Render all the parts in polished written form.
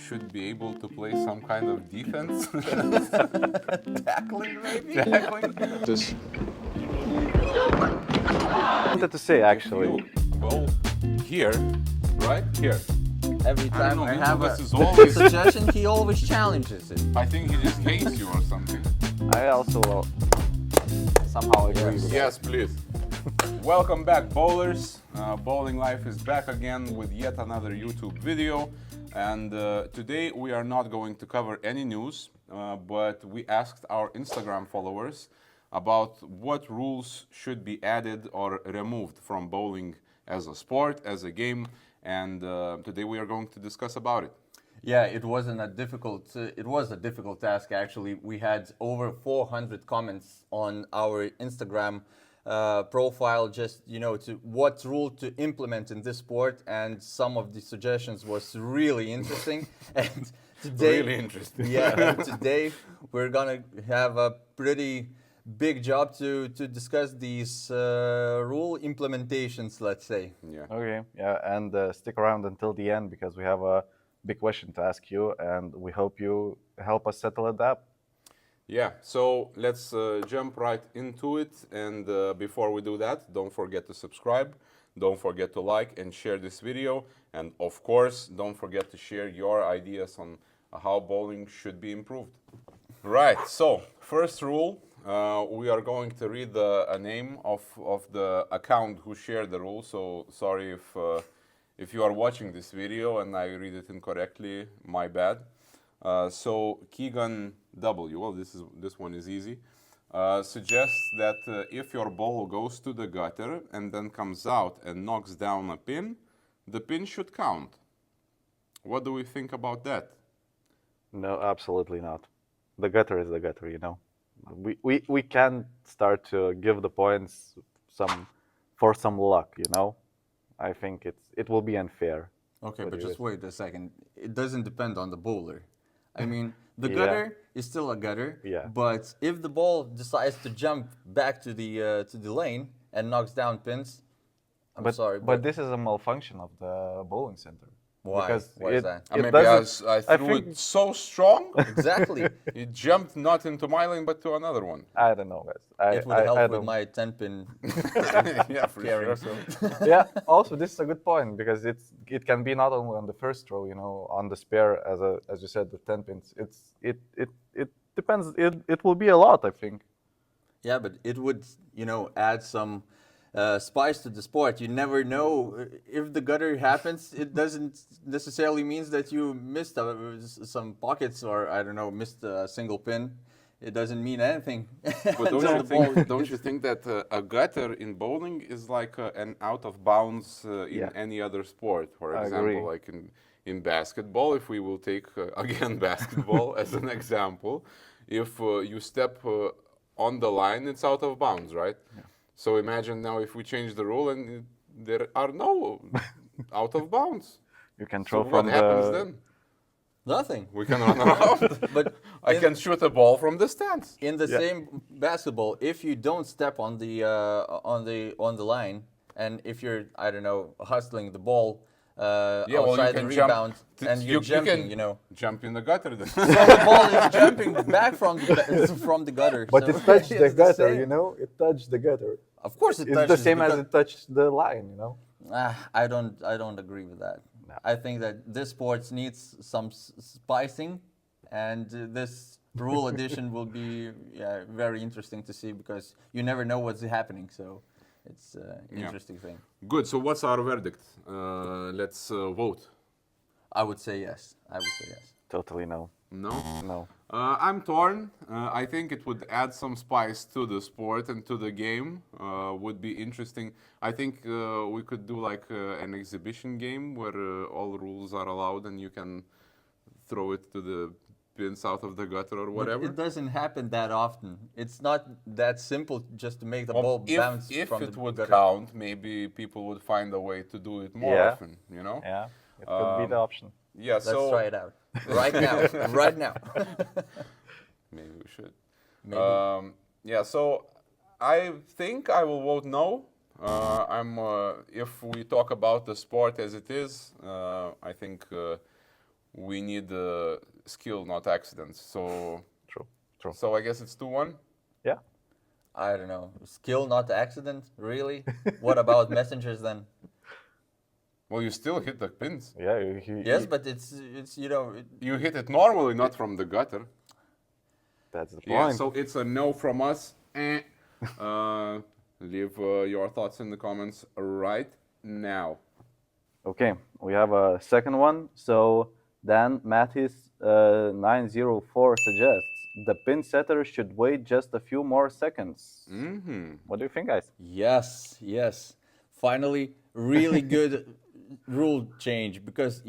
should be able to play some kind of defense. Tackling, maybe? Tackling. This I wanted to say actually. Well, here, right here. Every I don't time know, I have Lucas a is always- suggestion, he always challenges it. I think he just hates you or something. I also somehow agree with Yes, please. Welcome back, bowlers. BowlingLife is back again with yet another YouTube video. And today we are not going to cover any news, but we asked our Instagram followers about what rules should be added or removed from bowling as a sport, as a game. And today we are going to discuss about it. Yeah, it was a difficult task actually. We had over 400 comments on our Instagram profile, just to what rule to implement in this sport, and some of the suggestions was really interesting. And today, Really interesting. yeah, and today we're gonna have a pretty big job to discuss these rule implementations, let's say. Yeah. Okay, yeah, and stick around until the end because we have a big question to ask you, and we hope you help us settle it up. Yeah, so let's jump right into it. And before we do that, don't forget to subscribe, don't forget to like and share this video. And of course, don't forget to share your ideas on how bowling should be improved. Right, so first rule, we are going to read a name of the account who shared the rule. So sorry if you are watching this video and I read it incorrectly, my bad. So Keegan W, well this one is easy, suggests that if your ball goes to the gutter and then comes out and knocks down a pin, the pin should count. What do we think about that? No, absolutely not. The gutter is the gutter, We can't start to give the points for some luck, I think it will be unfair. Okay, What but do you just guys- wait a second. It doesn't depend on the bowler. I mean, the Yeah. gutter is still a gutter. Yeah. But if the ball decides to jump back to the lane and knocks down pins, I'm sorry, but this is a malfunction of the bowling center. Why? Because Why is that? it Maybe doesn't- I I threw think- it so strong, Exactly. it jumped not into my lane but to another one. I don't know, guys. It would help I with don't- my 10-pin Yeah, for carrying. sure. Yeah. Also, this is a good point because it can be not only on the first row, on the spare as you said, the 10 pins. It depends. It will be a lot, I think. Yeah, but it would, add some spice to the sport. You never know if the gutter happens. It doesn't necessarily means that you missed some pockets or I don't know, missed a single pin. It doesn't mean anything. But until the ball- don't you think that a gutter in bowling is like an out of bounds in Yeah. any other sport? For I example, agree. like in basketball, if we will take again basketball as an example, if you step on the line, it's out of bounds, right? Yeah. So imagine now if we change the rule and there are no out of bounds. You can So throw what from happens the. then? Nothing. We can run around. But I in- can shoot a ball from the stands. In the Yeah. same basketball, if you don't step on the line, and if you're I don't know hustling the ball Well, you outside the can jump rebound, t- and you're you jumping, can Jump in the gutter then. so the ball is jumping back from the gutter. But so it touched the it's gutter, same. It touched the gutter. Of course, it It's touches the same as gu- it touched the line, I don't agree with that. No. I think that this sport needs some spicing, and this rule addition will be very interesting to see because you never know what's happening. So it's an Yeah. interesting thing. Good. So what's our verdict? Let's vote. I would say yes. I would say yes. Totally no. No. No. I'm torn. I think it would add some spice to the sport and to the game. Would be interesting. I think we could do like an exhibition game where all rules are allowed and you can throw it to the pins out of the gutter or But whatever. it doesn't happen that often. It's not that simple just to make the Well, ball bounce if from it the would gutter. count, maybe people would find a way to do it more Yeah. often. Yeah. It could be the option. Yeah. Let's So try it out right now. Right now. maybe we should. Maybe. Yeah, so I think I will vote no. If we talk about the sport as it is, I think we need skill, not accidents. So, True. True. so I guess it's 2-1. Yeah. I don't know. Skill, not accident. Really? What about messengers then? Well, you still hit the pins. Yeah. Yes, but it's You hit it normally, not from the gutter. That's the Yeah, point. so it's a no from us. Leave your thoughts in the comments right now. Okay, we have a second one. So Dan Mathis 904 suggests the pin setter should wait just a few more seconds. What do you think, guys? yes, yes. Finally, really good rule change because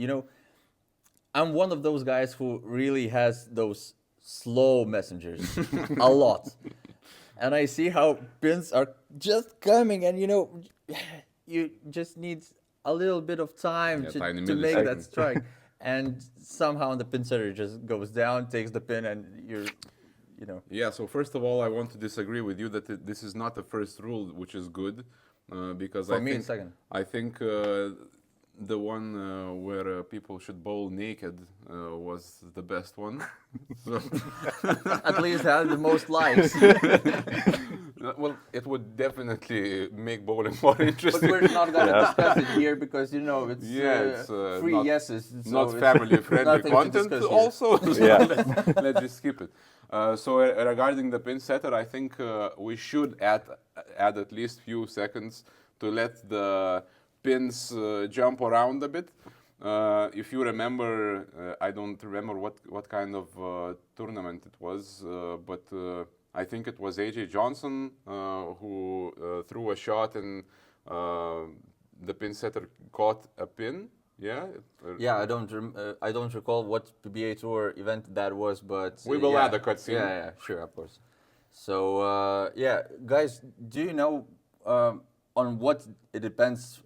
I'm one of those guys who really has those slow messengers a lot. And I see how pins are just coming and you just need a little bit of time Yeah, to tiny make that milliseconds. strike. And somehow the pin setter just goes down, takes the pin, and Yeah, so first of all, I want to disagree with you that this is not the first rule, which is good, because For I me, think it's second. I think the one where people should bowl naked was the best one. So, At least had the most likes. well, it would definitely make bowling more But interesting. we're not going to discuss it here because it's, It's free not, yeses. So not it's family-friendly nothing to content. discuss here. Also, Yeah. let's just skip it. So regarding the pin setter, I think we should add at least few seconds to let the pins jump around a bit. If you remember, I don't remember what kind of tournament it was, but I think it was AJ Johnson who threw a shot and the pin setter caught a pin. Yeah. Yeah, I don't recall what PBA Tour event that was, but We will yeah. add a cutscene. Yeah, sure, of course. So yeah, guys, do you know on what it depends?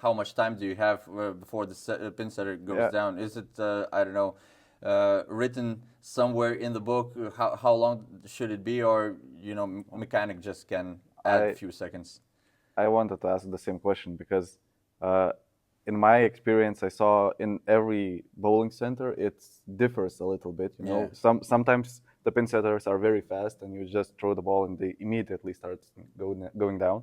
How much time do you have before the pin setter goes Yeah. down? Is it I don't know, written somewhere in the book? How long should it be, or mechanic just can add a few seconds? I wanted to ask the same question because in my experience, I saw in every bowling center it differs a little bit. Yeah. Sometimes the pin setters are very fast, and you just throw the ball and they immediately start going down.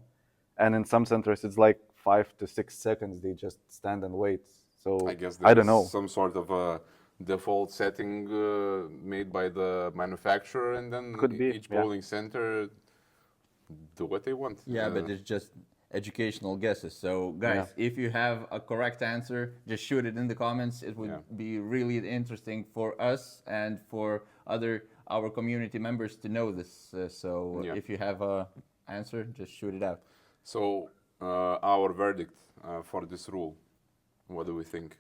And in some centers, it's like 5 to 6 seconds. They just stand and wait. So I guess I don't there know. is some sort of a default setting made by the manufacturer, and then Could be, each yeah. bowling center do what they want. Yeah, but it's just educational guesses. So, guys, if you have a correct answer, just shoot it in the comments. It would be really interesting for us and for our community members to know this. If you have a answer, just shoot it out. So, our verdict for this rule, what do we think?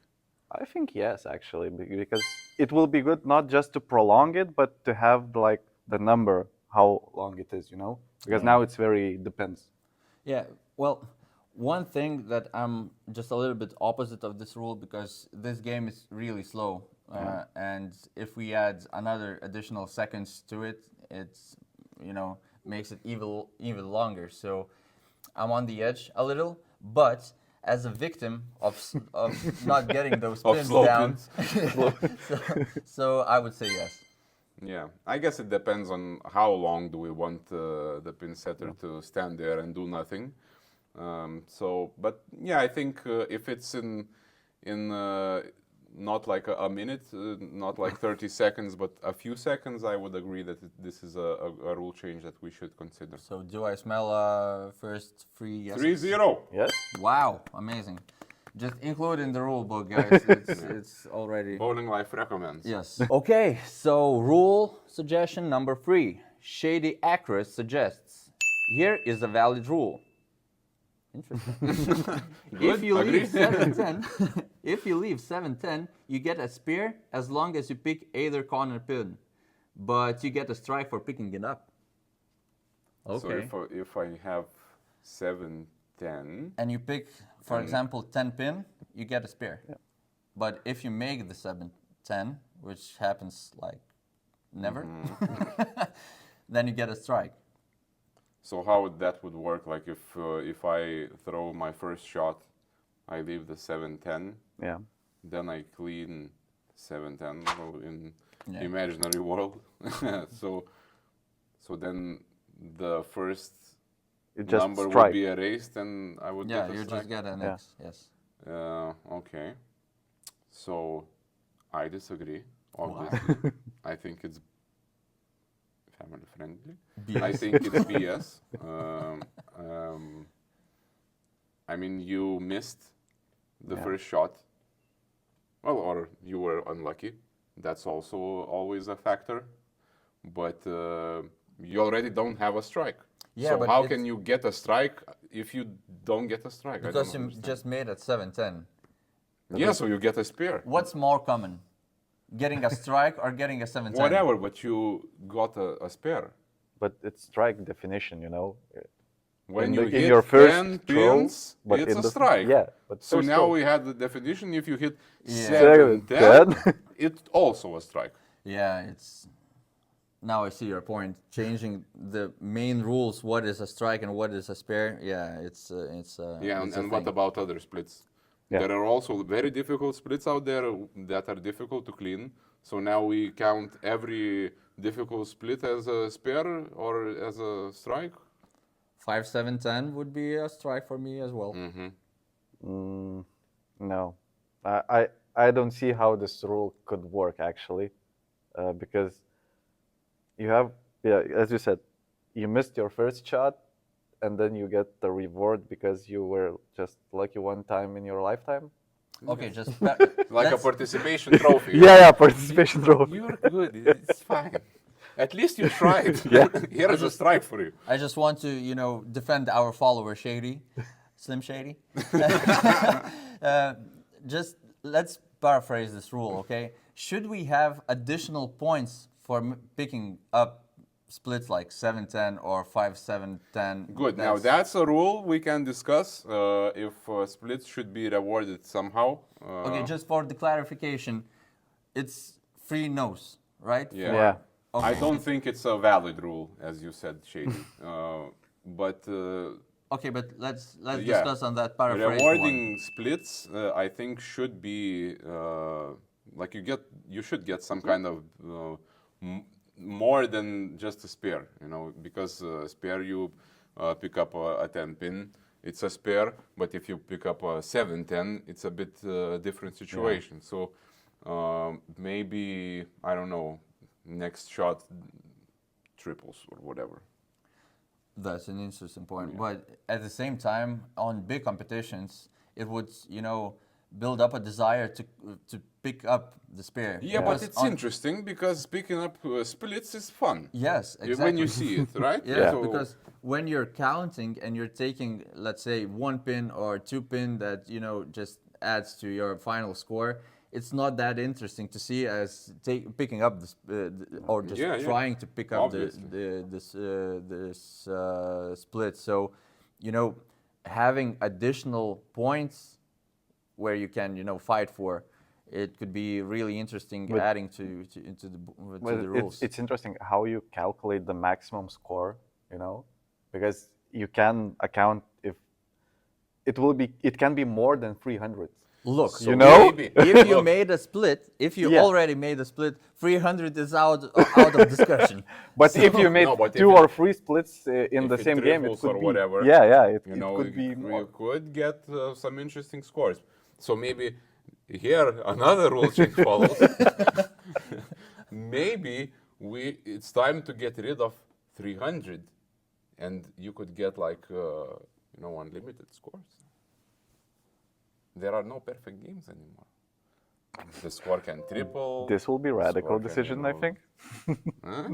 I think yes, actually, because it will be good not just to prolong it, but to have like the number how long it is, because now it's very depends. Yeah, well, one thing that I'm just a little bit opposite of this rule because this game is really slow, and if we add another additional seconds to it, it's makes it even longer. So I'm on the edge a little, but as a victim of not getting those Of pins slow down, pins. so I would say yes. Yeah, I guess it depends on how long do we want the pin setter to stand there and do nothing. But yeah, I think if it's in not like a minute, not like 30 seconds, but a few seconds, I would agree that this is a rule change that we should consider. So do I smell first free yes? 3-0. Yes. Wow, amazing. Just include in the rule book, guys. It's already... BowlingLife recommends. Yes. Okay, so rule suggestion number 3. Shady Actress suggests, here is a valid rule. Interesting. If you leave 7-10, if you leave 7-10, you get a spear as long as you pick either corner pin, but you get a strike for picking it up. Okay. So if I have 7-10, and you pick, for example, 10 pin, you get a spear. Yeah. But if you make the 7-10, which happens like never, then you get a strike. so how that would work? Like if I throw my first shot, I leave the 7-10. Yeah. Then I clean 7-10 in Yeah. imaginary world. so then the first You just number would strike. be erased, and I would Yeah, get a you strike. just get an Yeah. X. Yes. Okay. So I disagree. Obviously, I think it's family friendly. I BS. think it's BS. I mean, you missed the Yeah. first shot. Well, or you were unlucky. That's also always a factor. But you already don't have a strike. Yeah, So but how it's- can you get a strike if you don't get a strike? Because I don't you understand. just made at 7-10. Yeah, so you get a spear. What's more common? Getting a strike or getting a 7-10? Whatever, but you got a spear. But it's strike definition, you know. When In you the- in hit your first 10 throw, pins, but it's in a the- strike. yeah, but so first now throw. we had the definition. If you hit Yeah. 7-10, 7-10. it's also a strike. Yeah, it's. Now I see your point. Changing the main rules, what is a strike and what is a spare. Yeah, Yeah, it's and what about other splits? Yeah. There are also very difficult splits out there that are difficult to clean. So now we count every difficult split as a spare or as a strike. 5-7-10 would be a strike for me as well. No, I don't see how this rule could work actually, because you have, yeah, as you said, you missed your first shot, and then you get the reward because you were just lucky one time in your lifetime. Okay, just Like a participation trophy. Yeah, participation trophy. You're good. It's fine. At least you tried. Here is a strike for you. I just want to, defend our follower Shady, Slim Shady. Just let's paraphrase this rule, okay? Should we have additional points for picking up splits like 7-10 or 5-7-10? Good. Now that's a rule we can discuss if splits should be rewarded somehow. Okay, just for the clarification, it's free nose, right? Yeah. Yeah. I don't think it's a valid rule, as you said, Shady. But Okay, but let's yeah. discuss on that paraphrase. rewarding splits, I think, should be like you should get some kind of more than just a spare, because spare you pick up a 10 pin, it's a spare, but if you pick up a 7-10, it's a bit different situation. So maybe, I don't know, next shot triples or whatever. That's an interesting point. But at the same time, on big competitions, it would, build up a desire to pick up the spare. Yeah, but Because it's interesting because picking up splits is fun. Yes, exactly. When you see it, right? Yeah, So- because when you're counting and you're taking, let's say, 1 pin or 2 pin that, just adds to your final score, it's not that interesting to see as picking up or just Yeah, yeah. trying to pick up Obviously. this split. So, having additional points where you can, fight for, it could be really interesting But- adding into the rules. It's interesting how you calculate the maximum score, because you can account if it can be more than 300. Look, So You know? maybe- if you made a split, if you Yeah. already made a split, 300 is out of discussion. But if you made No, but if two it- or three splits in if the it same game, it triples could or be whatever, Yeah, it could be you more. could get some interesting scores. So maybe here another rule change follows. Maybe it's time to get rid of 300, and you could get like unlimited scores. There are no perfect games anymore. The score can triple. This will be the radical score can, decision, I think. Huh?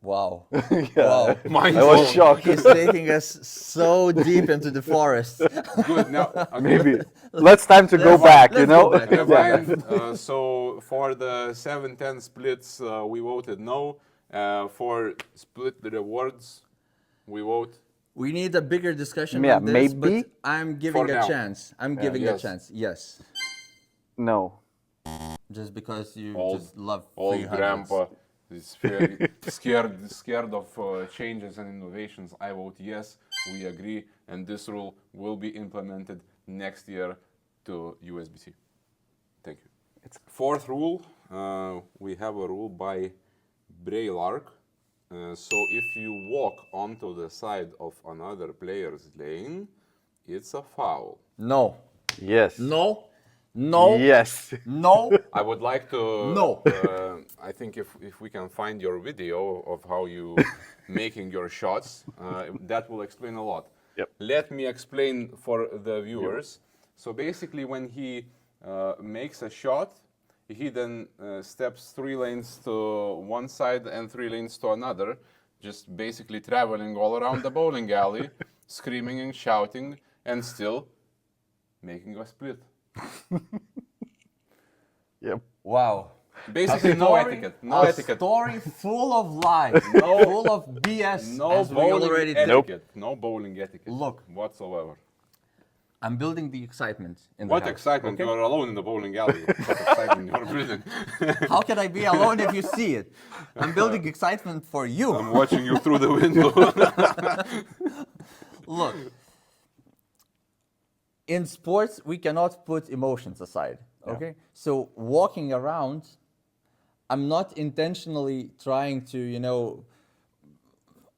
Wow. Yeah. Wow. Mind I was blown. shocked. He's taking us so deep into the forest. Good. Now, okay. Maybe let's time to go Let's- back. let's go back. Divine, so for the 7-10 splits, we voted no. For split the rewards, we vote. We need a bigger discussion Yeah, on this, maybe. but I'm giving For a now. chance. I'm giving a Yes. chance. Yes. No. Just because you Old- just love Old 300s. grandpa is very scared of changes and innovations. I vote yes. We agree, and this rule will be implemented next year to USBC. Thank you. Fourth rule, we have a rule by Braylark. So if you walk onto the side of another player's lane, it's a foul. No. Yes. No. No. Yes. No. I would like to. No. I think if we can find your video of how you making your shots, that will explain a lot. Yep. Let me explain for the viewers. So basically, when he makes a shot, he then steps 3 lanes to one side and 3 lanes to another, just basically traveling all around the bowling alley, screaming and shouting, and still making a split. Yep. Wow. Basically, no etiquette. No a etiquette. story full of lies, full of BS. No as we bowling already did. etiquette. No bowling etiquette. Look. Whatsoever. I'm building the excitement in the What house, excitement! okay? You are alone in the bowling alley. What excitement! You're brilliant. How can I be alone if you see it? I'm building excitement for you. I'm watching you through the window. Look, in sports, we cannot put emotions aside, okay? So walking around, I'm not intentionally trying to,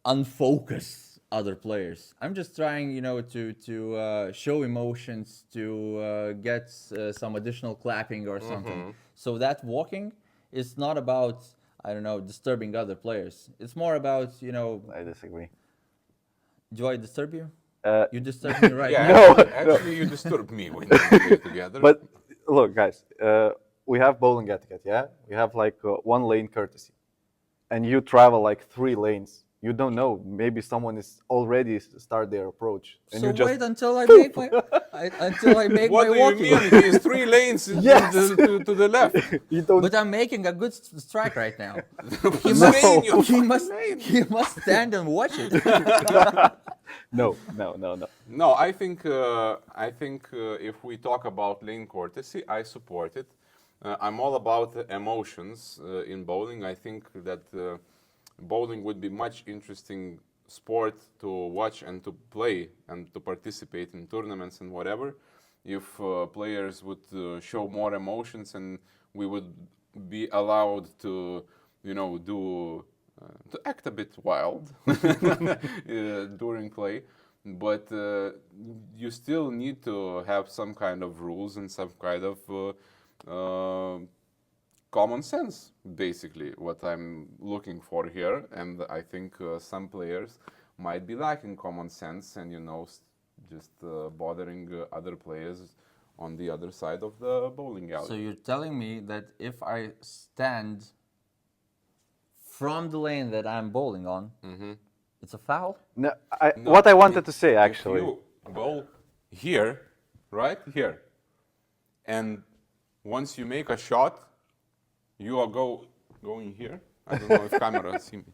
unfocus other players. I'm just trying, to show emotions, to get some additional clapping or something. So that walking is not about, I don't know, disturbing other players. It's more about, I disagree. do I disturb you? Uh, You disturb me right Yeah, now. actually, you disturb me when we play together. But look, guys, we have bowling etiquette, yeah? We have like 1 lane courtesy. And you travel like 3 lanes. You don't know. Maybe someone is already start their approach. And So you just wait until I make my what do you walking. mean? He's 3 lanes Yes. to the left. you don't But I'm making a good strike right now. He He must stand and watch it. no. No, I think if we talk about lane courtesy, I support it. I'm all about emotions in bowling. I think that bowling would be much interesting sport to watch and to play and to participate in tournaments and whatever if players would show more emotions and we would be allowed to do to act a bit wild during play, but you still need to have some kind of rules and some kind of common sense, basically, what I'm looking for here. And I think some players might be lacking common sense and, just bothering other players on the other side of the bowling alley. So you're telling me that if I stand from the lane that I'm bowling on, it's a foul? No, No, what I wanted to say actually. If you bowl here, right here, and once you make a shot, you are going here. I don't know if camera see me.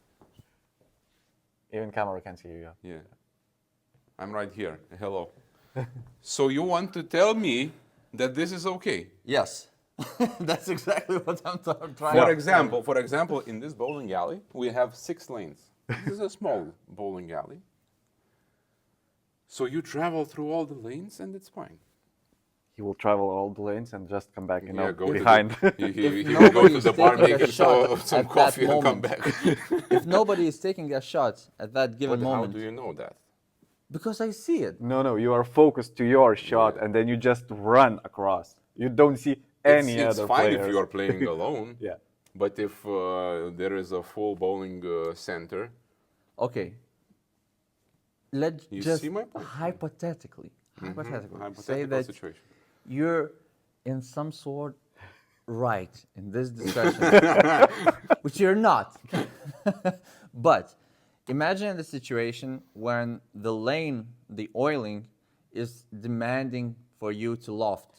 Even camera can see you. Yeah, I'm right here. Hello. So you want to tell me that this is okay? Yes. That's exactly what I'm trying For example, in this bowling alley, we have 6 lanes. This is a small bowling alley. So you travel through all the lanes and it's fine. He will travel all the lanes and just come back, Go behind. He will go to the bar, taking a make shot some at that coffee and come moment. back. If nobody is taking a shot at that given But how moment, do you know that? because I see it. No, you are focused to your shot, and then you just run across. You don't see any It's other fine players. if you are playing alone. Yeah. But if there is a full bowling center, Okay. Let's You just see my point? hypothetically say hypothetical that situation. you're in some sort right in this discussion, which you're not. But imagine the situation when the lane, the oiling, is demanding for you to loft,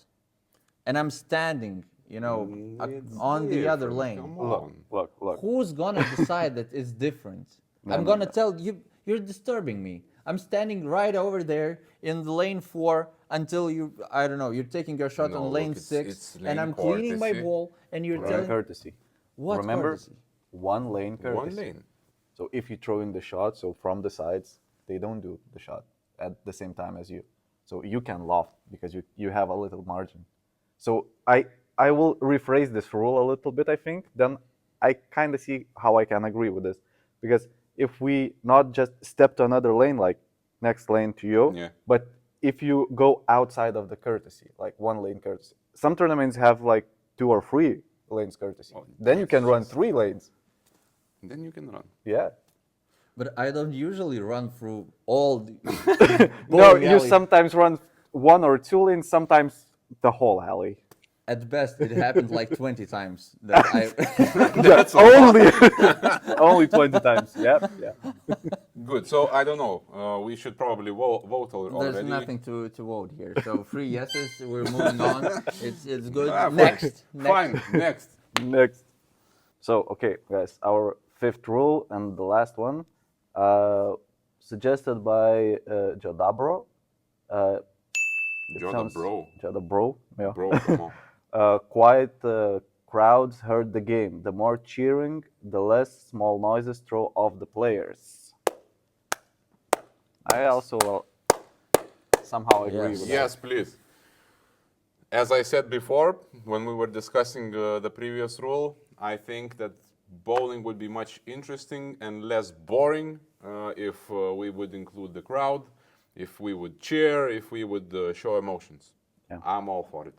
and I'm standing, It's on the other different, lane. come Look, on. look. Who's gonna decide that it's different? I'm gonna tell you, you're disturbing me. I'm standing right over there in the lane 4 until you're taking your shot No, on lane look, 6, it's and lane I'm cleaning my courtesy. ball, and you're Lane telling courtesy. what Remember, courtesy? 1 lane courtesy. One lane. So if you throw in the shot, so from the sides, they don't do the shot at the same time as you. So you can loft because you have a little margin. So I will rephrase this rule a little bit, I think. Then I kind of see how I can agree with this. Because if we not just step to another lane, like next lane to you, Yeah. but if you go outside of the courtesy, like one lane courtesy, some tournaments have like 2 or 3 lanes courtesy. Well, Then you that's can run just- 3 lanes. Then you can run. Yeah. But I don't usually run through all the No, bowling you alley. sometimes run 1 or 2 lanes, sometimes the whole alley. At best, it happened like 20 times that I. That's Only, only 20 times. Yeah, yeah. good. So I don't know. We should probably vote already. There's nothing to vote here. So 3 yeses. We're moving on. It's good. Ah, fine. Next. Fine. Next. Next. So, okay, guys, our 5th rule and the last one, suggested by Jodabro. Joda bro. Jodabro, yeah. Bro, come on. Quiet crowds hurt the game. The more cheering, the less small noises throw off the players. I also somehow agree Yes. with Yes, please. As I said before, when we were discussing the previous rule, I think that bowling would be much interesting and less boring if we would include the crowd, if we would cheer, if we would show emotions. Yeah. I'm all for it.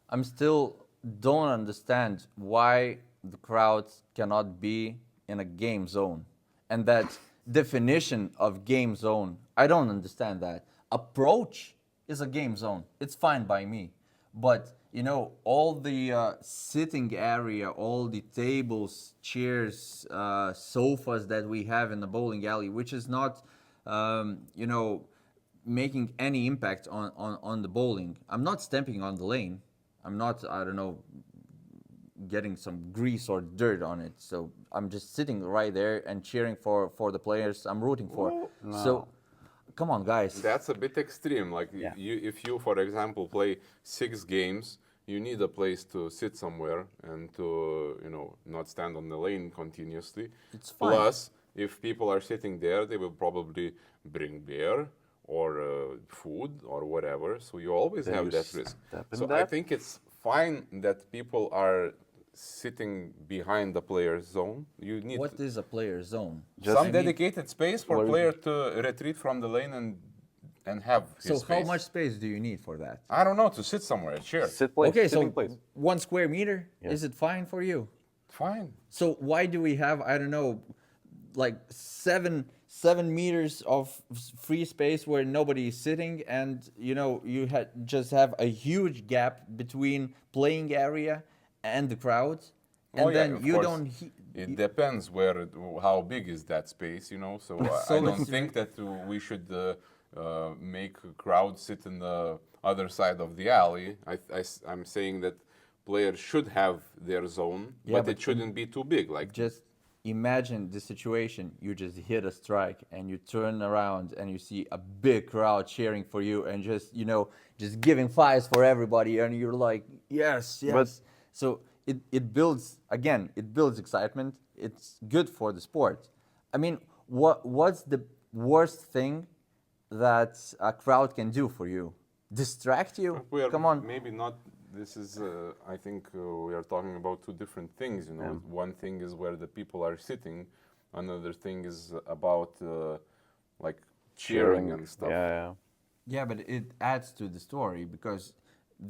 I'm still don't understand why the crowds cannot be in a game zone. And that definition of game zone, I don't understand that. Approach is a game zone. It's fine by me. But, you know, all the sitting area, all the tables, chairs, sofas that we have in the bowling alley, which is not, you know, making any impact on the bowling. I'm not stamping on the lane. I'm not, I don't know, getting some grease or dirt on it. So I'm just sitting right there and cheering for the players I'm rooting for. So, come on, guys. That's a bit extreme. Like Yeah. if you, for example, play 6 games, you need a place to sit somewhere and to, you know, not stand on the lane continuously. It's fine. Plus, if people are sitting there, they will probably bring beer or food or whatever. So you always Then have you that risk. step in So I that. think it's fine that people are sitting behind the player's zone. You need What is a player zone? Just- some dedicated space for Where- player to retreat from the lane and have his So space. how much space do you need for that? I don't know, to sit somewhere, cheer. Okay, so sitting place. 1 square meter, Yeah. is it fine for you? Fine. So why do we have, I don't know, like 7 meters of free space where nobody is sitting, and you know you just have a huge gap between playing area and the crowd, and Oh, yeah, then of you course. don't. It depends how big is that space, you know. So, So I don't let's- think that we should make a crowd sit in the other side of the alley. I'm saying that players should have their zone, Yeah, but but it shouldn't be too big. Like Just imagine the situation: you just hit a strike, and you turn around, and you see a big crowd cheering for you, and just just giving fives for everybody, and you're like, yes, yes. But- So it builds excitement. It's good for the sport. I mean, what's the worst thing that a crowd can do for you? Distract you? we are Come on. maybe not. This is, I think, we are talking about 2 different things. You know, one thing is where the people are sitting. Another thing is about like cheering and stuff. Yeah. Yeah, but it adds to the story because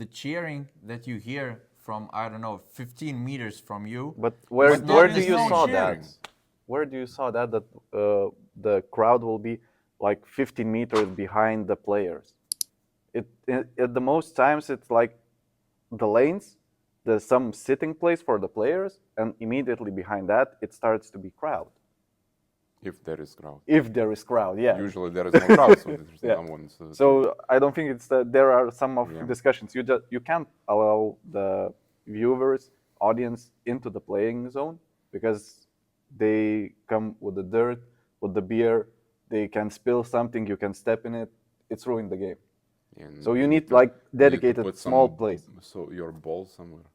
the cheering that you hear from, I don't know, 15 meters from you. But where But where not do you necessarily saw cheering. that? Where do you saw that the crowd will be like 15 meters behind the players? At the most times it's like the lanes, there's some sitting place for the players, and immediately behind that it starts to be crowd. If there is crowd. If there is crowd, yeah. Usually there is no crowd, so there's Yeah. no one. So I don't think it's there are some of Yeah. discussions. You can't allow the viewers, audience into the playing zone because they come with the dirt, with the beer. They can spill something. You can step in it. It's ruined the game. And So you need to- like you need to dedicated put small some- place. So your ball somewhere.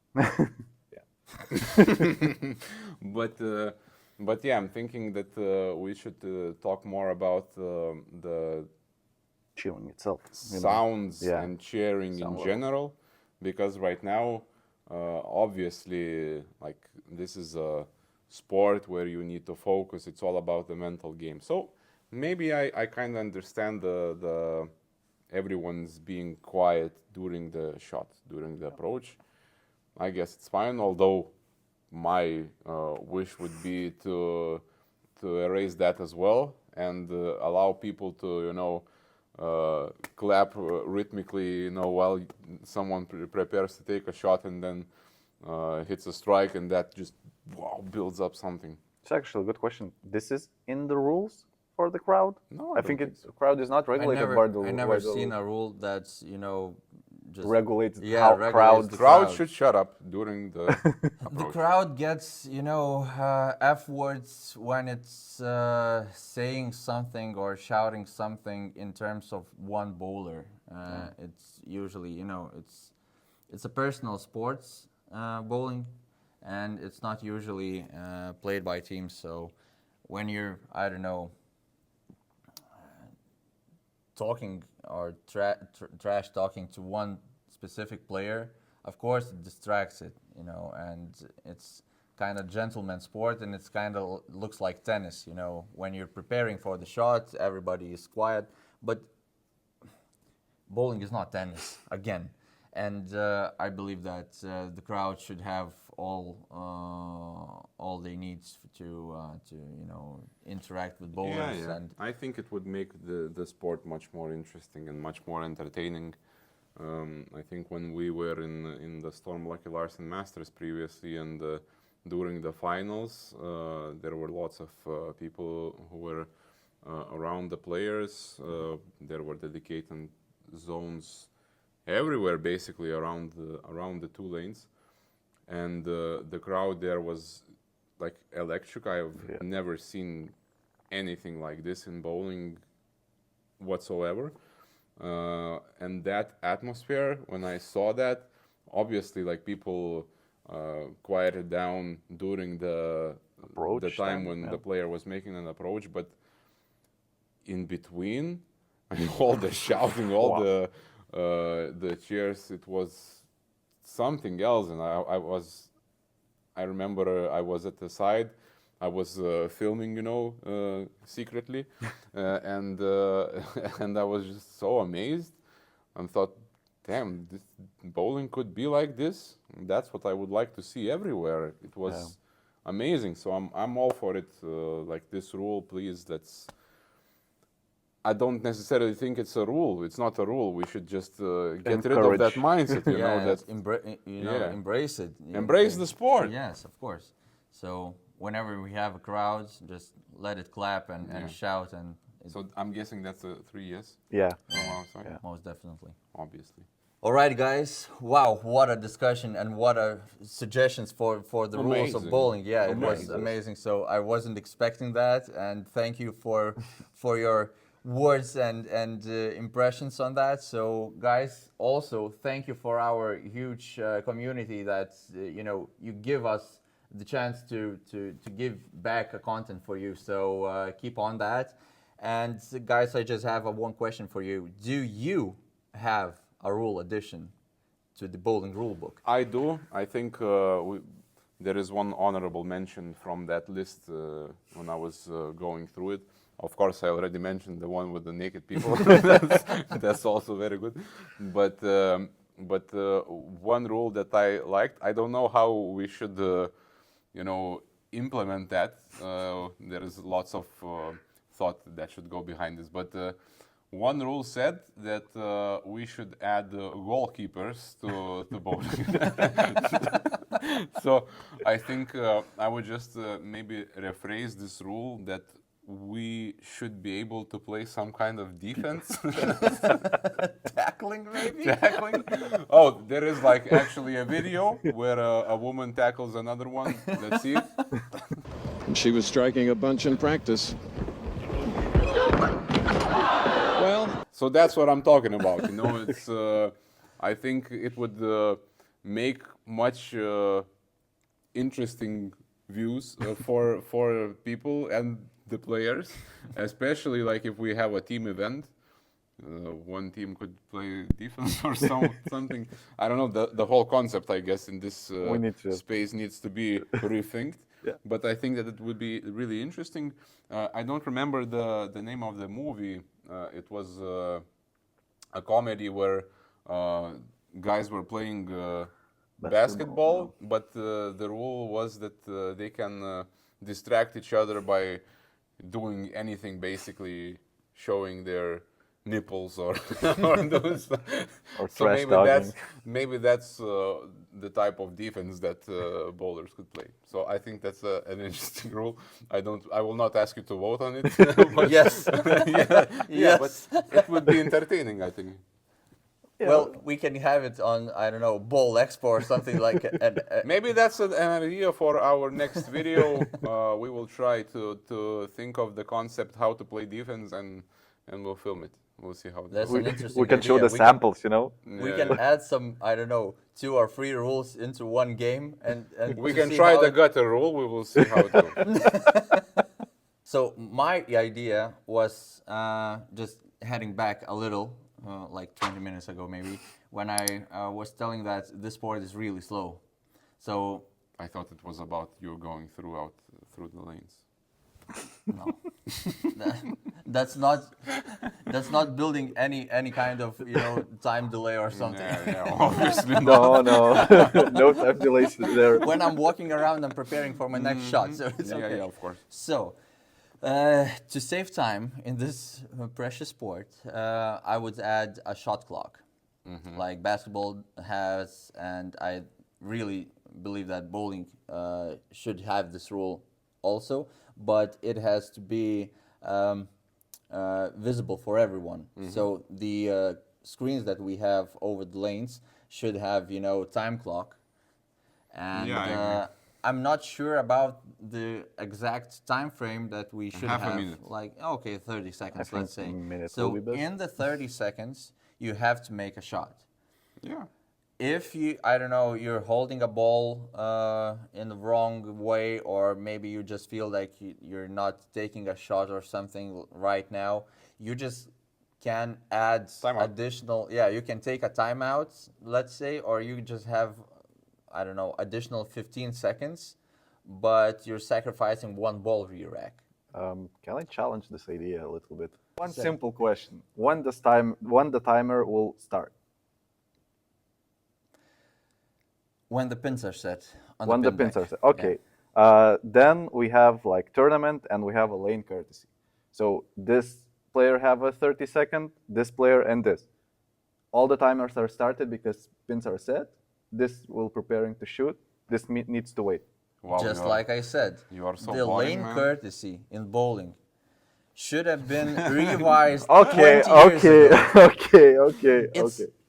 Yeah. But yeah, I'm thinking that we should talk more about the Cheering itself. you know. sounds Yeah. and cheering in Sound level. general, because right now obviously, like this is a sport where you need to focus. It's all about the mental game. So maybe I kind of understand the everyone's being quiet during the shot, during the approach. I guess it's fine. Although my wish would be to erase that as well and allow people to clap rhythmically, while someone prepares to take a shot and then hits a strike, and that just builds up something. It's actually a good question. This is in the rules for the crowd? No, I think the crowd is not regulated by the I never seen a rule that's just regulates Yeah, how regulates crowd. the Crowd should shut up during the The approach. crowd gets, F words when it's saying something or shouting something in terms of one bowler. It's usually, it's a personal sports, bowling, and it's not usually played by teams. So when you're, I don't know, talking or trash talking to one specific player, of course it distracts it, and it's kind of gentleman sport, and it's kind of looks like tennis, when you're preparing for the shot, everybody is quiet, but bowling is not tennis again, and I believe that the crowd should have all they need to interact with bowlers. Yeah. And I think it would make the sport much more interesting and much more entertaining. I think when we were in the Storm Lucky Larsen Masters previously, and during the finals, there were lots of people who were around the players. There were dedicated zones everywhere, basically around the two lanes, and the crowd there was like electric. I've never seen anything like this in bowling whatsoever. And that atmosphere, when I saw that, obviously, like people quieted down during the time when the player was making an approach, but in between, all the shouting, all the cheers, it was something else. And I remember I was at the side. I was filming, secretly, and and I was just so amazed, and thought, "Damn, this bowling could be like this." That's what I would like to see everywhere. It was amazing. So I'm all for it. Like this rule, please. I don't necessarily think it's a rule. It's not a rule. We should just get rid of that mindset. Embrace it. Embrace the sport. Yes, of course. So whenever we have a crowd, just let it clap and shout. And so I'm guessing that's 3 years. Yeah. Most definitely. Obviously. All right, guys. Wow, what a discussion and what a suggestions for the rules of bowling. Yeah, it was amazing. So I wasn't expecting that, and thank you for your words and impressions on that. So guys, also thank you for our huge community that you give us the chance to give back a content for you. So keep on that. And guys, I just have one question for you. Do you have a rule addition to the bowling rule book? I do. I think there is one honorable mention from that list when I was going through it. Of course, I already mentioned the one with the naked people. That's also very good. But one rule that I liked, I don't know how we should, implement that. There is lots of thought that should go behind this. But one rule said that we should add goalkeepers to bowling. So I think I would just maybe rephrase this rule that we should be able to play some kind of defense. Tackling, maybe? Tackling? Oh, there is like actually a video where a woman tackles another one. Let's see it. She was striking a bunch in practice. Well, so that's what I'm talking about. It's. I think it would make much interesting views for people and the players, especially like if we have a team event. one team could play defense or something. I don't know. The whole concept, I guess, in this We need to. space needs to be rethinked. Yeah. But I think that it would be really interesting. I don't remember the name of the movie. It was a comedy where guys were playing basketball, but the rule was that they can distract each other by doing anything, basically showing their nipples or or doing stuff. Or So trash maybe that's the type of defense that bowlers could play. So I think that's an interesting rule. I will not ask you to vote on it. But Yes. yeah, but it would be entertaining, I think. Well, we can have it on, I don't know, Bowl Expo or something like Maybe that's an idea for our next video. We will try to think of the concept how to play defense and we'll film it. We'll see how it That's goes. an interesting We can show idea. the samples, you know. We can add some, I don't know, 2 or 3 rules into one game and We to can see try how the it- gutter rule. We will see how it goes. So my idea was just heading back a little, like 20 minutes ago maybe, when I was telling that this sport is really slow. So I thought it was about you going through the lanes. no, that's not building any kind of time delay or something. Yeah, obviously not. No, no time delays there. When I'm walking around, I'm preparing for my next shot, so it's okay. Yeah, of course. So, to save time in this precious sport, I would add a shot clock, like basketball has, and I really believe that bowling should have this rule also, but it has to be visible for everyone. So the screens that we have over the lanes should have, time clock, and Yeah, I agree. I'm not sure about the exact time frame that we should Half a have. minute. Like, okay, 30 seconds, think let's say. a minute So will be best. in the 30 seconds, you have to make a shot. Yeah. If you, I don't know, you're holding a ball in the wrong way, or maybe you just feel like you're not taking a shot or something right now, you just can add Timeout. additional, you can take a timeout, let's say, or you just have, I don't know, additional 15 seconds, but you're sacrificing one ball re-rack. Can I challenge this idea a little bit? One simple question: when the timer will start? When the pins are set on When the the pin pins back. are set. Okay. Then we have like tournament and we have a lane courtesy. So this player have a 30-second, this player and this. All the timers are started because pins are set. This will preparing to shoot. This needs to wait. Wow, Just like I said, you are so the boring, lane man. courtesy in bowling should have been revised Okay, 20 years ago. okay.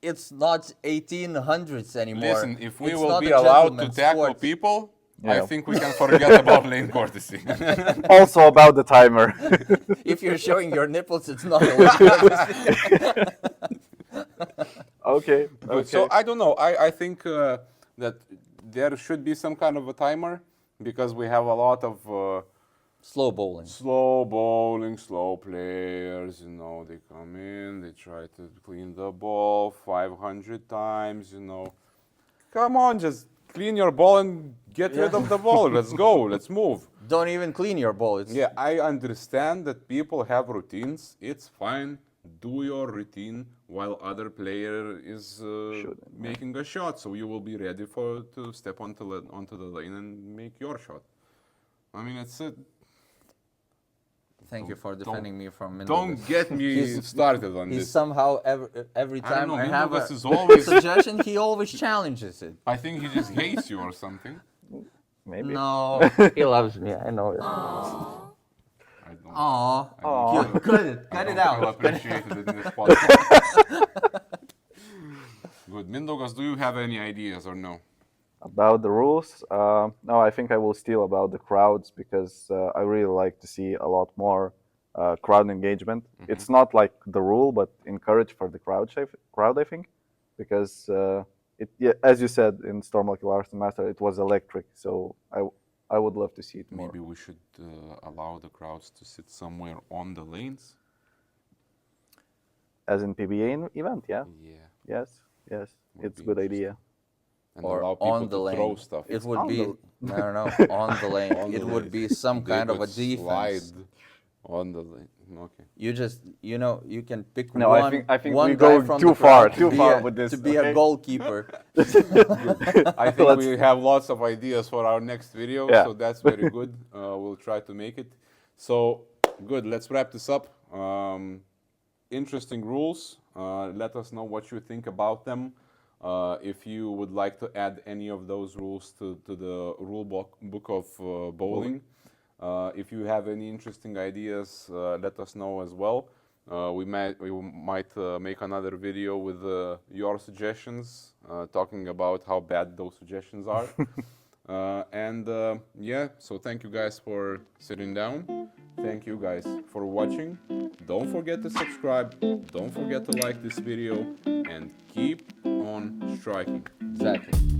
It's not 1800s anymore. Listen, if we It's will not be a allowed to gentleman's tackle sport. people, I Yeah. think we can forget about lane courtesy. Also about the timer. If you're showing your nipples, it's not a lane courtesy. Okay. Good. So I don't know. I think that there should be some kind of a timer because we have a lot of Slow bowling. slow bowling, slow players. They come in, they try to clean the ball 500 times. Come on, just clean your ball and get rid of the ball. Let's go. Let's move. Don't even clean your ball. It's Yeah, I understand that people have routines. It's fine. Do your routine while other player is making a shot, so you will be ready to step onto the lane and make your shot. I mean, it's a. Thank you for defending me from Mindaugas. Don't get me He's- started on He's this. somehow every I don't time know, I have Mindaugas a is always- suggestion, he always challenges it. I think he just hates you or something. Maybe. No, he loves me. I know it. I don't. Aw. I don't feel- Cut it. Cut I it don't feel out. appreciated in this podcast. Good. Mindaugas, do you have any ideas or no? About the rules, no, I think I will steal about the crowds because I really like to see a lot more crowd engagement. It's not like the rule, but encourage for the crowd, I think, because as you said in Storm Lucky Last Master, it was electric. So I would love to see it more. Maybe we should allow the crowds to sit somewhere on the lanes. As in PBA event, yeah. Yeah. Yes, Would it's a be good idea. And Or allow people on the to lane. throw stuff. It would on be the- no, on the lane. On It the would lane. be some They kind of a could defense. slide on the lane. Okay. You just, you can pick No, one. I think one we guy go from too the crowd far, with this. to be a okay? goalkeeper. I think we have lots of ideas for our next video, Yeah. so that's very good. We'll try to make it. So, good. Let's wrap this up. Interesting rules. Let us know what you think about them. If you would like to add any of those rules to the rule book of bowling. If you have any interesting ideas, let us know as well. We might make another video with your suggestions, talking about how bad those suggestions are. Yeah, so thank you guys for sitting down. Thank you guys for watching. Don't forget to subscribe. Don't forget to like this video and keep on striking. Exactly.